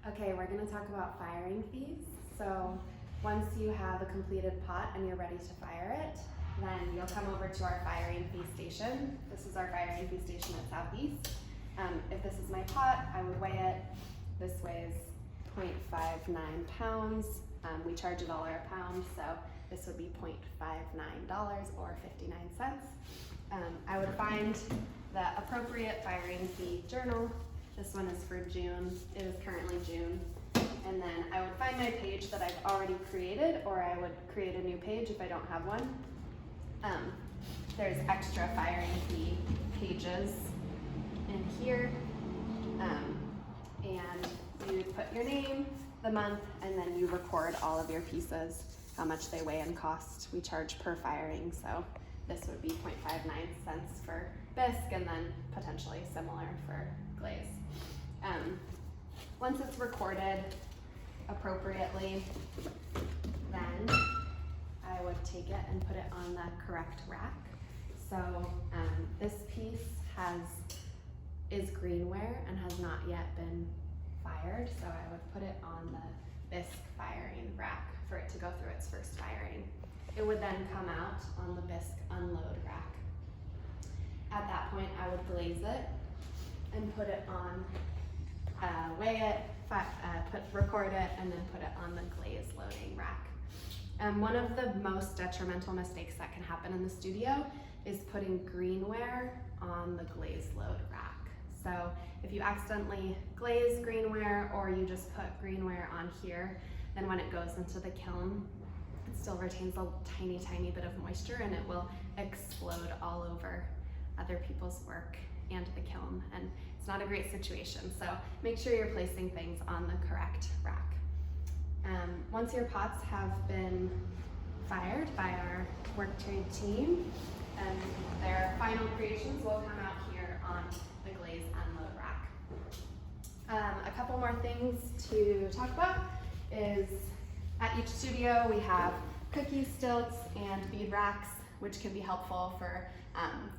Okay, we're going to talk about firing fees. So once you have a completed pot and you're ready to fire it, then you'll come over to our firing fee station. This is our firing fee station at Southeast. If this is my pot, I would weigh it. This weighs 0.59 pounds. We charge $1 a pound, so this would be $0.59 or 59 cents. I would find the appropriate firing fee journal. This one is for June. It is currently June. And then I would find my page that I've already created, or I would create a new page if I don't have one. There's extra firing fee pages in here. And you put your name, the month, and then you record all of your pieces, how much they weigh and cost. We charge per firing, so this would be 0.59 cents for bisque, and then potentially similar for glaze. Once it's recorded appropriately, then I would take it and put it on the correct rack. So this piece is greenware and has not yet been fired, so I would put it on the bisque firing rack for it to go through its first firing. It would then come out on the bisque unload rack. At that point, I would glaze it and put it on, weigh it, record it, and then put it on the glaze loading rack. One of the most detrimental mistakes that can happen in the studio is putting greenware on the glaze load rack. So if you accidentally glaze greenware, or you just put greenware on here, then when it goes into the kiln, it still retains a tiny bit of moisture, and it will explode all over other people's work and the kiln, and it's not a great situation. So make sure you're placing things on the correct rack. Once your pots have been fired by our work trade team, their final creations will come out here on the glaze unload rack. A couple more things to talk about is at each studio we have cookie stilts and bead racks, which can be helpful for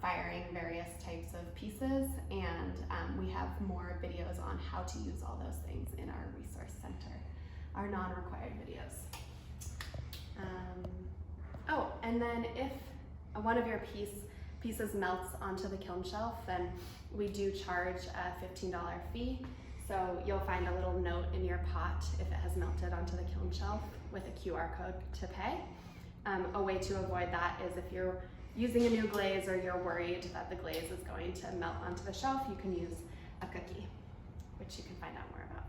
firing various types of pieces, and we have more videos on how to use all those things in our resource center, our non-required videos. And then if one of your pieces melts onto the kiln shelf, then we do charge a $15 fee. So you'll find a little note in your pot if it has melted onto the kiln shelf with a QR code to pay. A way to avoid that is if you're using a new glaze or you're worried that the glaze is going to melt onto the shelf, you can use a cookie, which you can find out more about.